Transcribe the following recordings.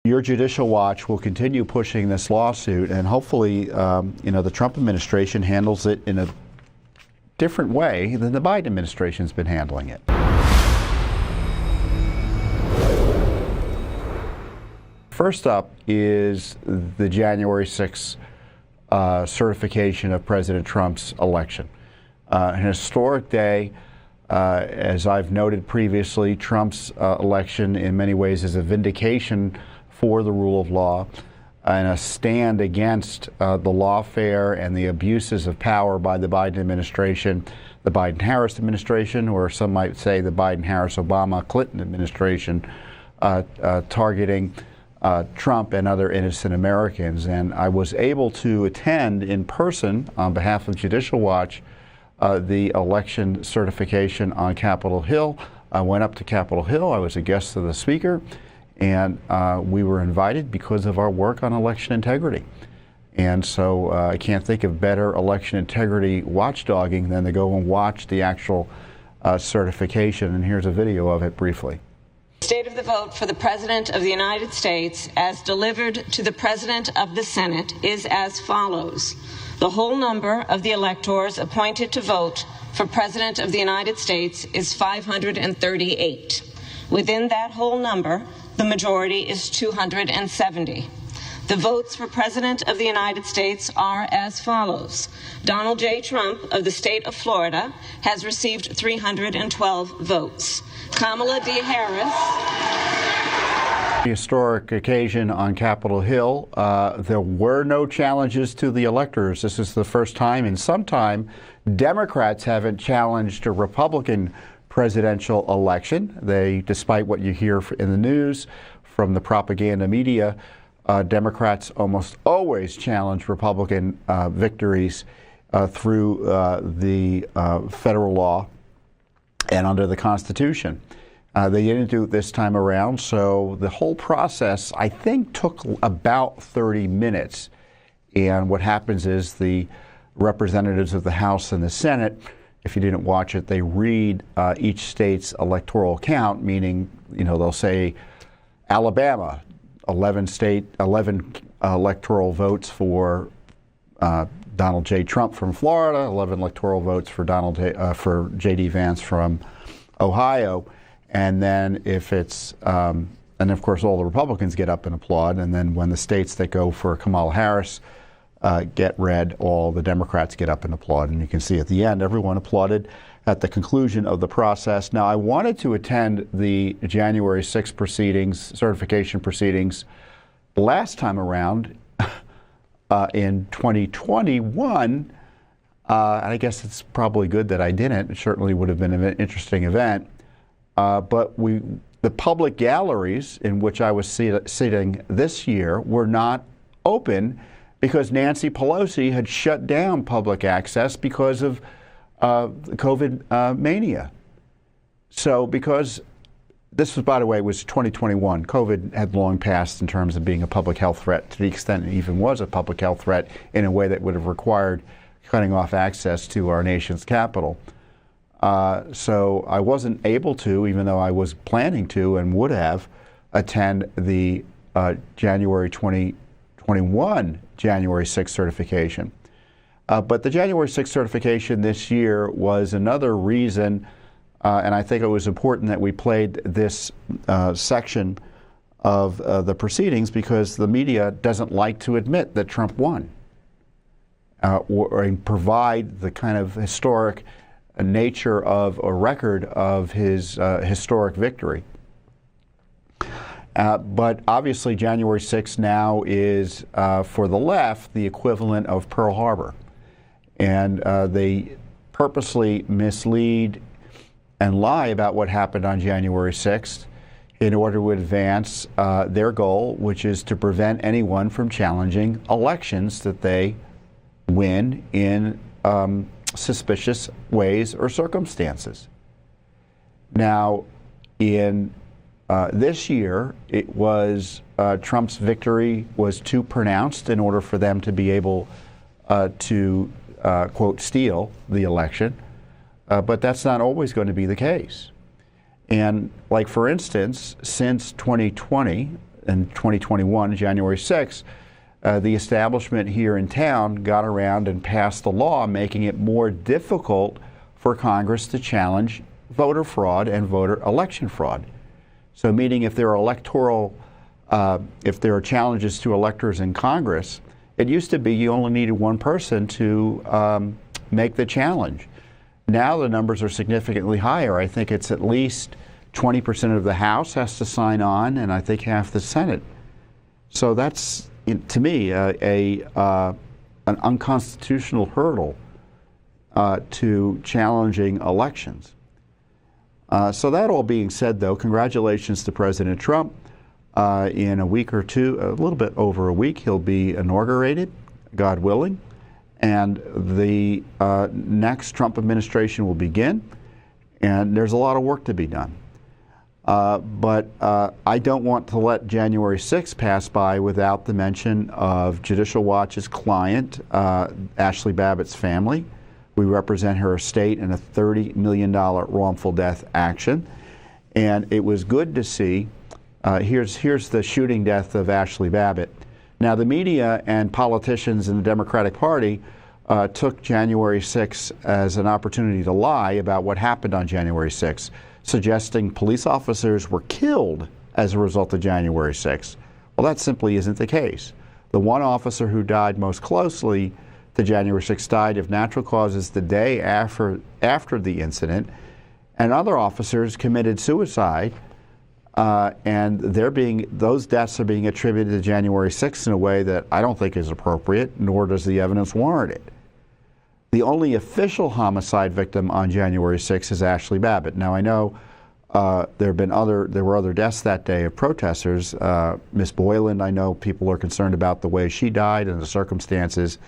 Your Judicial Watch will continue pushing this lawsuit, and hopefully, the Trump administration handles it in a different way than the Biden administration's been handling it. First up is the January 6th certification of President Trump's election. An historic day. As I've noted previously, Trump's election in many ways is a vindication for the rule of law and a stand against the lawfare and the abuses of power by the Biden administration, the Biden-Harris administration, or some might say the Biden-Harris-Obama-Clinton administration, targeting Trump and other innocent Americans. And I was able to attend in person on behalf of Judicial Watch the election certification on Capitol Hill. I went up to Capitol Hill. I was a guest of the Speaker, and we were invited because of our work on election integrity. And so I can't think of better election integrity watchdogging than to go and watch the actual certification. And here's a video of it briefly. State of the vote for the President of the United States as delivered to the President of the Senate is as follows. The whole number of the electors appointed to vote for President of the United States is 538. Within that whole number, the majority is 270. The votes for President of the United States are as follows. Donald J. Trump of the state of Florida has received 312 votes. Kamala D. Harris. Historic occasion on Capitol Hill. There were no challenges to the electors. This is the first time in some time Democrats haven't challenged a Republican presidential election. Despite what you hear in the news from the propaganda media, Democrats almost always challenge Republican victories through the federal law and under the Constitution. They didn't do it this time around, so the whole process, I think, took about 30 minutes. And what happens is the representatives of the House and the Senate, if you didn't watch it, they read each state's electoral count, meaning, they'll say Alabama, 11 electoral votes for Donald J. Trump from Florida, 11 electoral votes for for J.D. Vance from Ohio. And then if it's, and of course all the Republicans get up and applaud, and then when the states that go for Kamala Harris get read, all the Democrats get up and applaud. And you can see at the end, everyone applauded at the conclusion of the process. Now, I wanted to attend the January 6th proceedings, certification proceedings, last time around in 2021. And I guess it's probably good that I didn't. It certainly would have been an interesting event. But the public galleries in which I was sitting this year were not open because Nancy Pelosi had shut down public access because of COVID mania. So because this was, by the way, was 2021. COVID had long passed in terms of being a public health threat, to the extent it even was a public health threat in a way that would have required cutting off access to our nation's capital. So I wasn't able to, even though I was planning to and would have, attend the January 2021 January 6th certification. But the January 6th certification this year was another reason, and I think it was important that we played this section of the proceedings because the media doesn't like to admit that Trump won or provide the kind of historic nature of a record of his historic victory. But obviously January 6th now is, for the left, the equivalent of Pearl Harbor. And they purposely mislead and lie about what happened on January 6th in order to advance their goal, which is to prevent anyone from challenging elections that they win in suspicious ways or circumstances. Now, in this year, it was Trump's victory was too pronounced in order for them to be able to, quote, steal the election. But that's not always going to be the case. And like, for instance, since 2020, in 2021, January 6th, the establishment here in town got around and passed a law making it more difficult for Congress to challenge voter fraud and voter election fraud. So meaning if there are if there are challenges to electors in Congress, it used to be you only needed one person to make the challenge. Now the numbers are significantly higher. I think it's at least 20% of the House has to sign on, and I think half the Senate. So that's, to me, an unconstitutional hurdle to challenging elections. So that all being said, though, congratulations to President Trump. In a week or two, a little bit over a week, he'll be inaugurated, God willing, and the next Trump administration will begin, and there's a lot of work to be done. But I don't want to let January 6th pass by without the mention of Judicial Watch's client, Ashli Babbitt's family. We represent her estate in a $30 million wrongful death action, and it was good to see. Here's the shooting death of Ashli Babbitt. Now, the media and politicians in the Democratic Party took January 6th as an opportunity to lie about what happened on January 6th, suggesting police officers were killed as a result of January 6th. Well, that simply isn't the case. The one officer who died most closely to January 6th died of natural causes the day after the incident, and other officers committed suicide. And those deaths are being attributed to January 6th in a way that I don't think is appropriate, nor does the evidence warrant it. The only official homicide victim on January 6th is Ashli Babbitt. Now, I know there were other deaths that day of protesters. Miss Boyland, I know people are concerned about the way she died and the circumstances,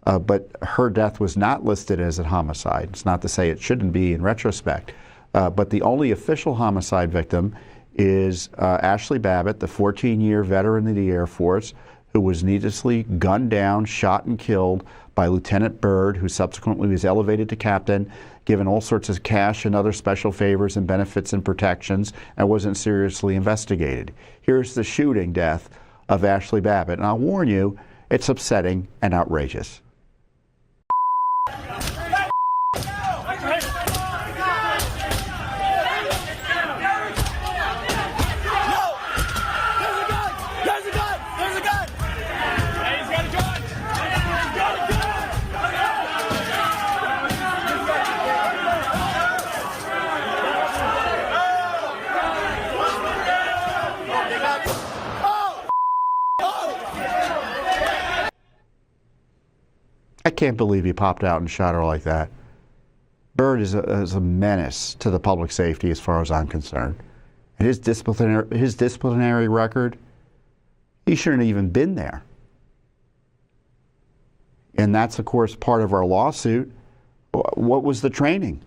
but her death was not listed as a homicide. It's not to say it shouldn't be in retrospect, but the only official homicide victim is Ashli Babbitt, the 14-year veteran of the Air Force, who was needlessly gunned down, shot and killed by Lieutenant Byrd, who subsequently was elevated to captain, given all sorts of cash and other special favors and benefits and protections, and wasn't seriously investigated. Here's the shooting death of Ashli Babbitt, and I'll warn you, it's upsetting and outrageous. I can't believe he popped out and shot her like that. Byrd is a menace to the public safety as far as I'm concerned. And his disciplinary record, he shouldn't have even been there. And that's, of course, part of our lawsuit. What was the training?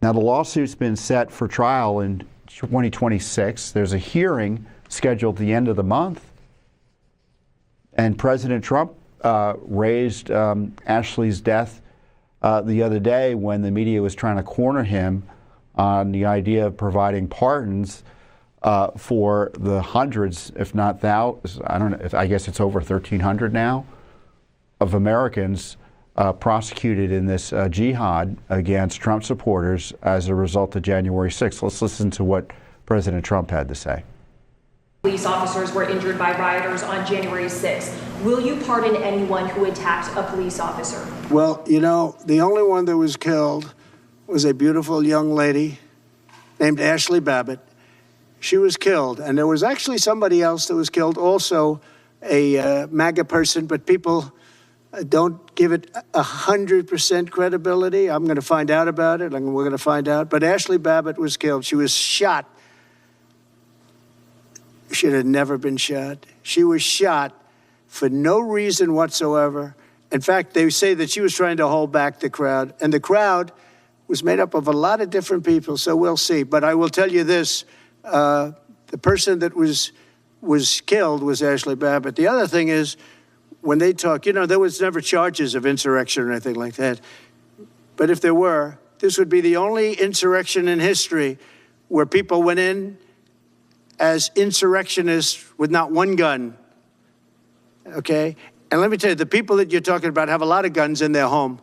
Now, the lawsuit's been set for trial in 2026. There's a hearing scheduled at the end of the month. And President Trump raised Ashli's death the other day when the media was trying to corner him on the idea of providing pardons for the hundreds, if not thousands, I guess it's over 1,300 now, of Americans prosecuted in this jihad against Trump supporters as a result of January 6th. Let's listen to what President Trump had to say. Police officers were injured by rioters on January 6th. Will you pardon anyone who attacked a police officer? Well, you know, the only one that was killed was a beautiful young lady named Ashli Babbitt. She was killed, and there was actually somebody else that was killed, also a MAGA person, but people don't give it 100% credibility. I'm going to find out about it, and we're going to find out. But Ashli Babbitt was killed. She was shot. She had never been shot. She was shot for no reason whatsoever. In fact, they say that she was trying to hold back the crowd, and the crowd was made up of a lot of different people, so we'll see. But I will tell you this, the person that was killed was Ashli Babbitt. The other thing is, when they talk, you know, there was never charges of insurrection or anything like that. But if there were, this would be the only insurrection in history where people went in, as insurrectionists with not one gun, okay? And let me tell you, the people that you're talking about have a lot of guns in their home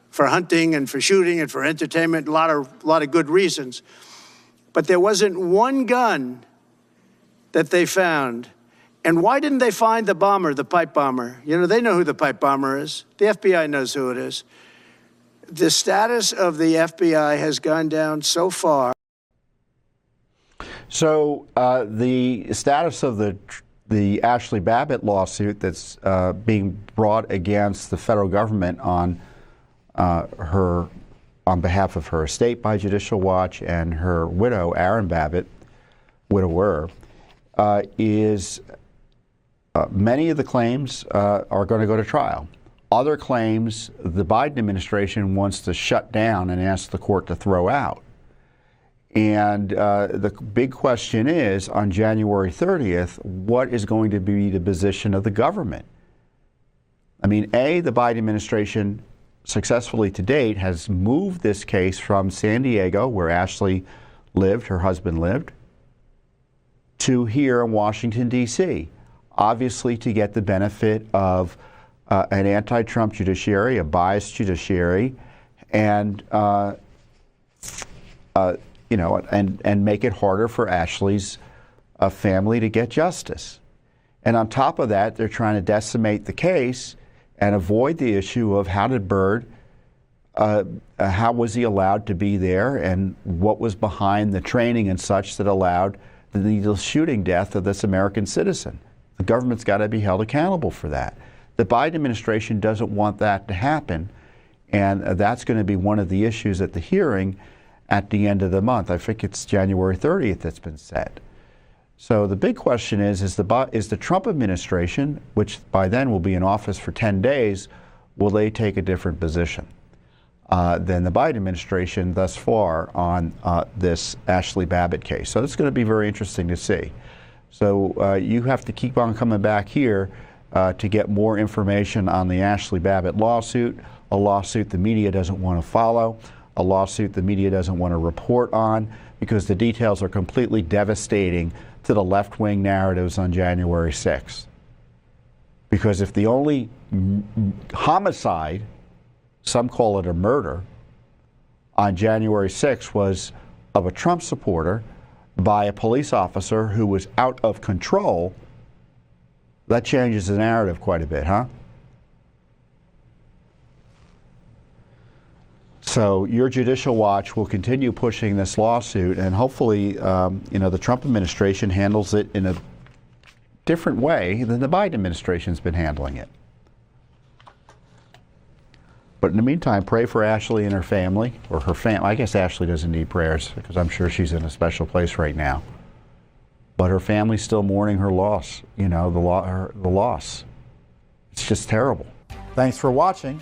for hunting and for shooting and for entertainment, a lot of good reasons. But there wasn't one gun that they found. And why didn't they find the bomber, the pipe bomber? You know, they know who the pipe bomber is. The FBI knows who it is. The status of the FBI has gone down so far. So the status of the Ashli Babbitt lawsuit that's being brought against the federal government on behalf of her estate by Judicial Watch and her widow, Aaron Babbitt, widower, is many of the claims are going to go to trial. Other claims the Biden administration wants to shut down and ask the court to throw out. And the big question is, on January 30th, what is going to be the position of the government? I mean, the Biden administration successfully to date has moved this case from San Diego, where Ashli lived, her husband lived, to here in Washington, D.C., obviously to get the benefit of an anti-Trump judiciary, a biased judiciary, and you know, and make it harder for Ashli's family to get justice. And on top of that, they're trying to decimate the case and avoid the issue of how did Byrd, how was he allowed to be there, and what was behind the training and such that allowed the lethal shooting death of this American citizen. The government's got to be held accountable for that. The Biden administration doesn't want that to happen, and that's going to be one of the issues at the hearing at the end of the month. I think it's January 30th that's been set. So the big question is the Trump administration, which by then will be in office for 10 days, will they take a different position than the Biden administration thus far on this Ashli Babbitt case? So it's going to be very interesting to see. So you have to keep on coming back here to get more information on the Ashli Babbitt lawsuit, a lawsuit the media doesn't want to follow, a lawsuit the media doesn't want to report on, because the details are completely devastating to the left-wing narratives on January 6th. Because if the only homicide, some call it a murder, on January 6th was of a Trump supporter by a police officer who was out of control, that changes the narrative quite a bit, huh? So your Judicial Watch will continue pushing this lawsuit, and hopefully, you know, the Trump administration handles it in a different way than the Biden administration's been handling it. But in the meantime, pray for Ashli and her family, or her family. I guess Ashli doesn't need prayers because I'm sure she's in a special place right now. But her family's still mourning her loss. You know, the loss. It's just terrible. Thanks for watching.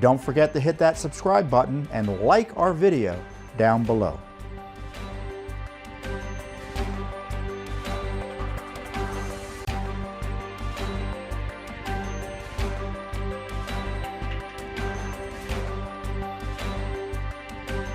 Don't forget to hit that subscribe button and like our video down below.